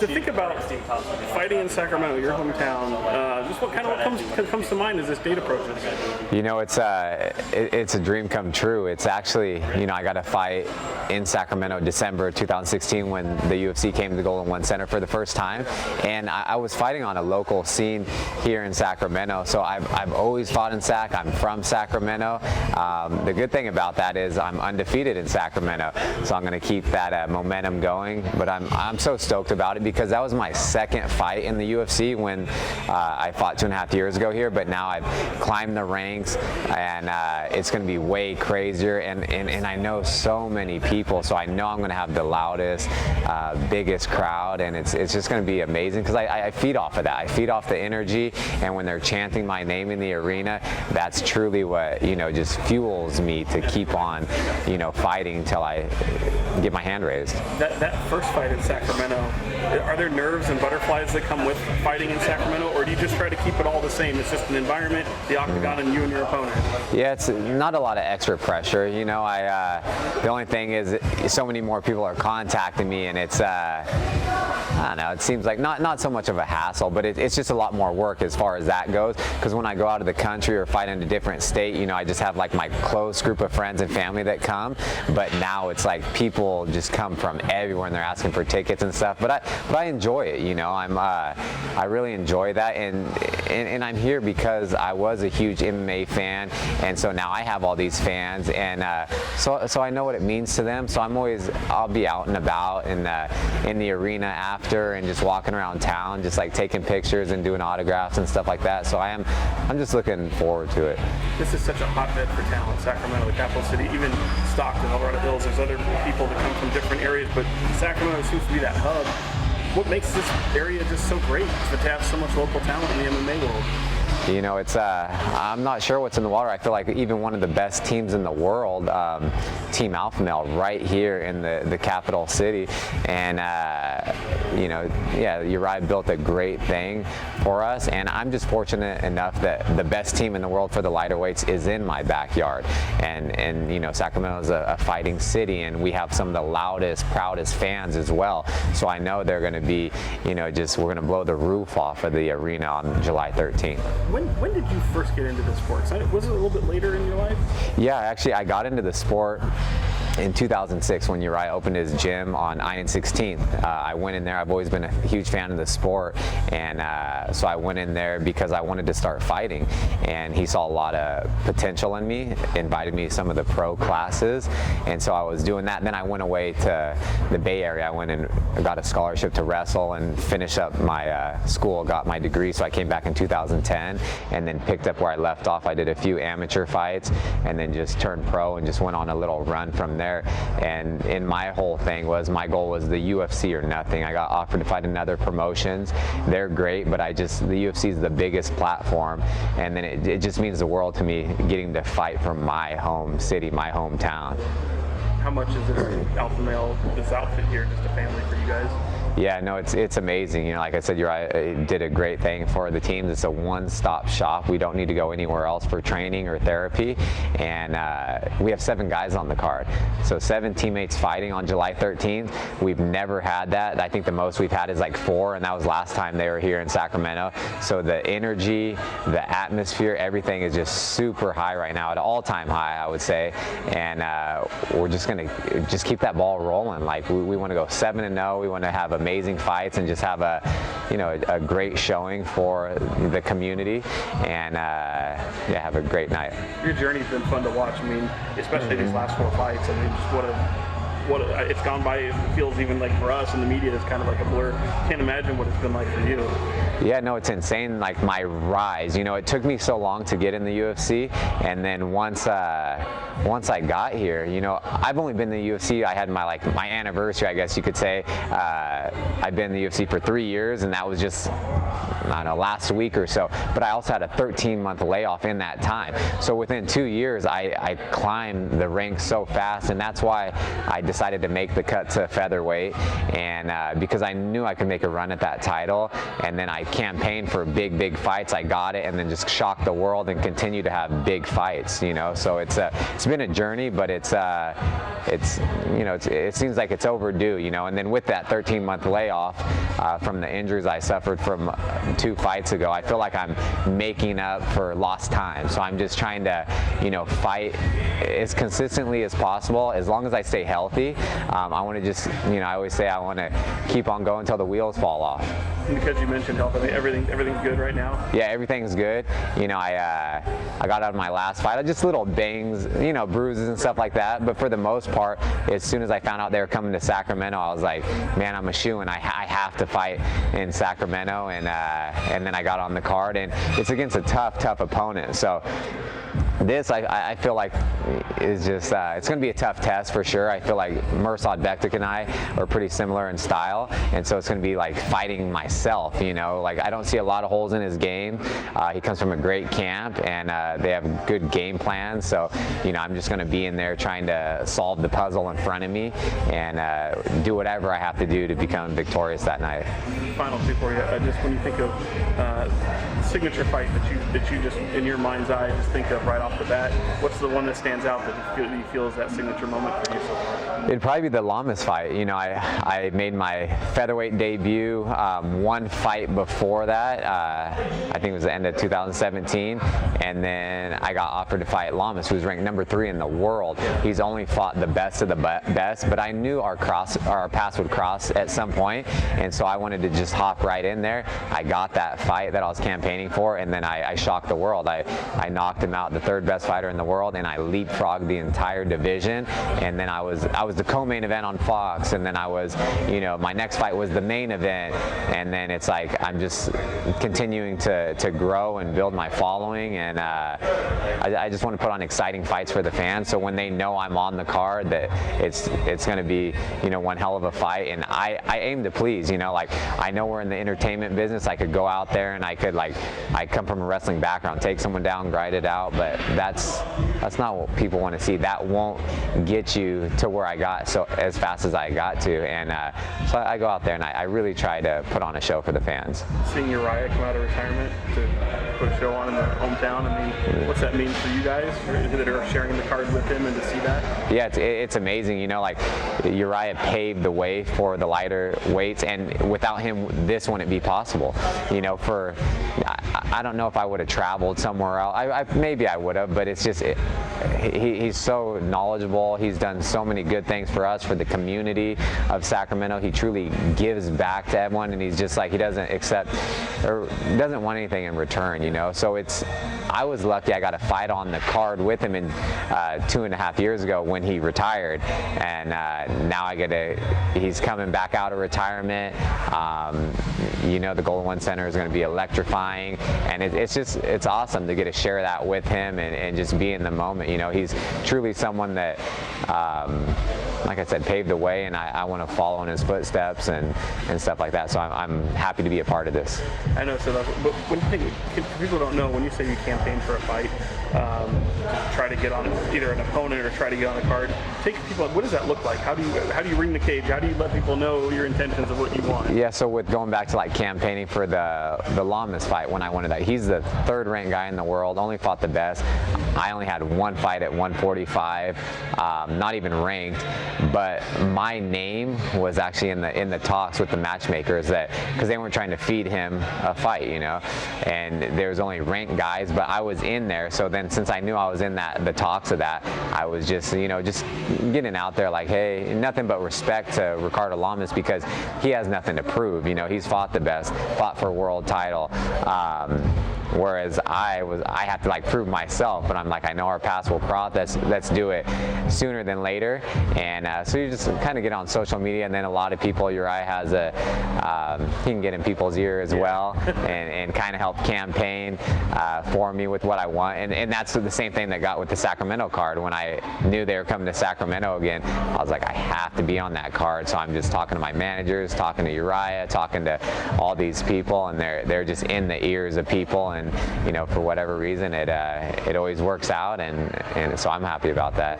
To think about fighting in Sacramento, your hometown, just what comes to mind as this date approaches? You know, it's a dream come true. It's actually, you know, I got to fight in Sacramento December 2016 when the UFC came to the Golden One Center for the first time, and I was fighting on a local scene here in Sacramento. So I've always fought in Sac. I'm from Sacramento. The good thing about that is I'm undefeated in Sacramento, so I'm going to keep that momentum going. But I'm so stoked about it because that was my second fight in the UFC when I fought 2.5 years ago here. But now I've climbed the ranks, and it's going to be way crazier. And I know so many people, so I know I'm going to have the loudest, biggest crowd, and it's just going to be amazing because I feed off of that. I feed off the energy, and when they're chanting my name in the arena, that's truly what, you know, just fuels me to keep on, you know, fighting until I get my hand raised. That first fight in Sacramento, are there nerves and butterflies that come with fighting in Sacramento, or do you just try to keep it all the same? It's just an environment, the octagon, and you and your opponent. Yeah, it's not a lot of extra pressure. You know, the only thing is so many more people are contacting me, and it's I don't know, it seems like not so much of a hassle, but it's just a lot more work as far as that goes, because when I go out of the country or fight in a different state, you know, I just have like my close group of friends and family that come, but now it's like people just come from everywhere and they're asking for tickets and stuff, but I enjoy it, you know. I really enjoy that, and I'm here because I was a huge MMA fan, and so now I have all these fans, and so I know what it means to them, so I'll be out and about in the arena after and just walking around town, just like taking pictures and doing autographs and stuff like that. So I'm just looking forward to it. This is such a hotbed for talent, Sacramento, the capital city, even Stockton, Colorado Hills. There's other people that come from different areas, but Sacramento seems to be that hub. What makes this area just so great to have so much local talent in the MMA world? You know, it's I'm not sure what's in the water. I feel like even one of the best teams in the world, Team Alpha Male, right here in the capital city, and you know, yeah, Uriah built a great thing for us, and I'm just fortunate enough that the best team in the world for the lighter weights is in my backyard, and you know, Sacramento is a fighting city, and we have some of the loudest, proudest fans as well. So I know they're going to be, you know, we're going to blow the roof off of the arena on July 13th. When did you first get into the sport? Was it a little bit later in your life? Yeah, actually, I got into the sport in 2006 when Uriah opened his gym on I 16th. I went in there. I've always been a huge fan of the sport, and so I went in there because I wanted to start fighting, and he saw a lot of potential in me, invited me to some of the pro classes, and so I was doing that. And then I went away to the Bay Area. I went and got a scholarship to wrestle and finish up my school, got my degree, so I came back in 2010 and then picked up where I left off. I did a few amateur fights and then just turned pro and just went on a little run from there. And my whole thing was, my goal was the UFC or nothing. I got offered to fight in other promotions. They're great, but the UFC is the biggest platform, and then it just means the world to me getting to fight from my home city, my hometown. How much is this Alpha Male, this outfit here, just a family for you guys? Yeah, no, it's amazing. You know, like I said, Uriah did a great thing for the teams. It's a one-stop shop. We don't need to go anywhere else for training or therapy, and we have 7 guys on the card. So 7 teammates fighting on July 13th. We've never had that. I think the most we've had is like 4, and that was last time they were here in Sacramento. So the energy, the atmosphere, everything is just super high right now, at an all-time high, I would say. And we're just gonna keep that ball rolling. Like we want to go 7-0. We want to have amazing fights and just have a great showing for the community, and yeah, have a great night. Your journey's been fun to watch. I mean, especially these last 4 fights. I mean, just what it's gone by. It feels even like for us in the media, it's kind of like a blur. Can't imagine what it's been like for you. Yeah, no, it's insane. Like my rise, you know, it took me so long to get in the UFC, and then once I got here, you know, I've only been in the UFC. I had my anniversary, I guess you could say. I've been in the UFC for 3 years, and that was just, I don't know, last week or so. But I also had a 13-month layoff in that time. So within 2 years, I climbed the ranks so fast, and that's why I decided to make the cut to featherweight, and because I knew I could make a run at that title, and then I campaigned for big fights. I got it, and then just shocked the world and continue to have big fights. So it's been a journey, but it seems like it's overdue. And then with that 13-month layoff from the injuries I suffered from 2 fights ago, I feel like I'm making up for lost time. So I'm just trying to fight as consistently as possible, as long as I stay healthy. I want to just, I always say I want to keep on going until the wheels fall off. Because you mentioned health, I mean, everything's good right now? Yeah, everything's good. I got out of my last fight, just little bangs, bruises and stuff like that. But for the most part, as soon as I found out they were coming to Sacramento, I was like, man, I'm a shoo-in. I have to fight in Sacramento, and then I got on the card, and it's against a tough opponent. So this, I feel like, is just, it's going to be a tough test for sure. I feel like Mirsad Bektic and I are pretty similar in style, and so it's going to be like fighting myself, Like, I don't see a lot of holes in his game. He comes from a great camp, and they have good game plans, so, I'm just going to be in there trying to solve the puzzle in front of me and do whatever I have to do to become victorious that night. Final 2 for you. Just when you think of signature fight that you just, in your mind's eye, just think of right off the bat, what's the one that stands out that you feel is that signature moment for you so far? It'd probably be the Lamas fight. I made my featherweight debut 1 fight before that. I think it was the end of 2017, and then I got offered to fight Lamas, who's ranked number 3 in the world. He's only fought the best of the best, but I knew our paths would cross at some point, and so I wanted to just hop right in there. I got that fight that I was campaigning for, and then I shocked the world. I knocked him out, the 3rd best fighter in the world, and I leapfrogged the entire division. And then I was the co-main event on Fox, and then I was, my next fight was the main event, and then it's like I'm just continuing to grow and build my following, and I just want to put on exciting fights for the fans, so when they know I'm on the card, that it's going to be one hell of a fight. And I aim to please. Like, I know we're in the entertainment business. I could go out there and I come from a wrestling background, take someone down, grind it out, but that's not what people want to see. That won't get you to where I got so as fast as I got to, and so I go out there and I really try to put on a show for the fans. Seeing Urijah come out of retirement to put a show on in the hometown, I mean, what's that mean for you guys that are sharing the card with him, and to see that? Yeah, it's amazing. Like, Urijah paved the way for the lighter weights, and without him, this wouldn't be possible. I don't know if I would have traveled somewhere else. Maybe I would have, but it's just he's so knowledgeable. He's done so many good things for us, for the community of Sacramento. He truly gives back to everyone, and he's just like, he doesn't accept or doesn't want anything in return. So I was lucky I got a fight on the card with him in 2.5 years ago when he retired, and now he's coming back out of retirement. The Golden One Center is going to be electrifying, and it's awesome to get to share that with him and just be in the moment. He's truly someone that, like I said, paved the way, and I want to follow in his footsteps and stuff like that. So I'm happy to be a part of this. I know, but when you think, people don't know, when you say you campaign for a fight, try to get on either an opponent or try to get on a card, take people, what does that look like? How do you ring the cage? How do you let people know your intentions of what you want? Yeah, so with going back to like campaigning for the Lamas fight, when I wanted that, he's the 3rd ranked guy in the world, only fought the best. I only had 1 fight at 145, not even ranked, but my name was actually in the talks with the matchmakers, that because they weren't trying to feed him a fight, and there was only ranked guys, but I was in there. So then, since I knew I was in the talks of that, I was just just getting out there like, hey, nothing but respect to Ricardo Lamas, because he has nothing to prove. He's fought the best, fought for a world title. Whereas I have to like prove myself, but I'm like, I know our paths will cross. Let's do it sooner than later. And so you just kind of get on social media, and then a lot of people, Urijah has he can get in people's ear as well, and kind of help campaign for me with what I want. And that's the same thing that got with the Sacramento card. When I knew they were coming to Sacramento again, I was like, I have to be on that card. So I'm just talking to my managers, talking to Urijah, talking to all these people, and they're just in the ears of people. And for whatever reason, it always works out, and so I'm happy about that.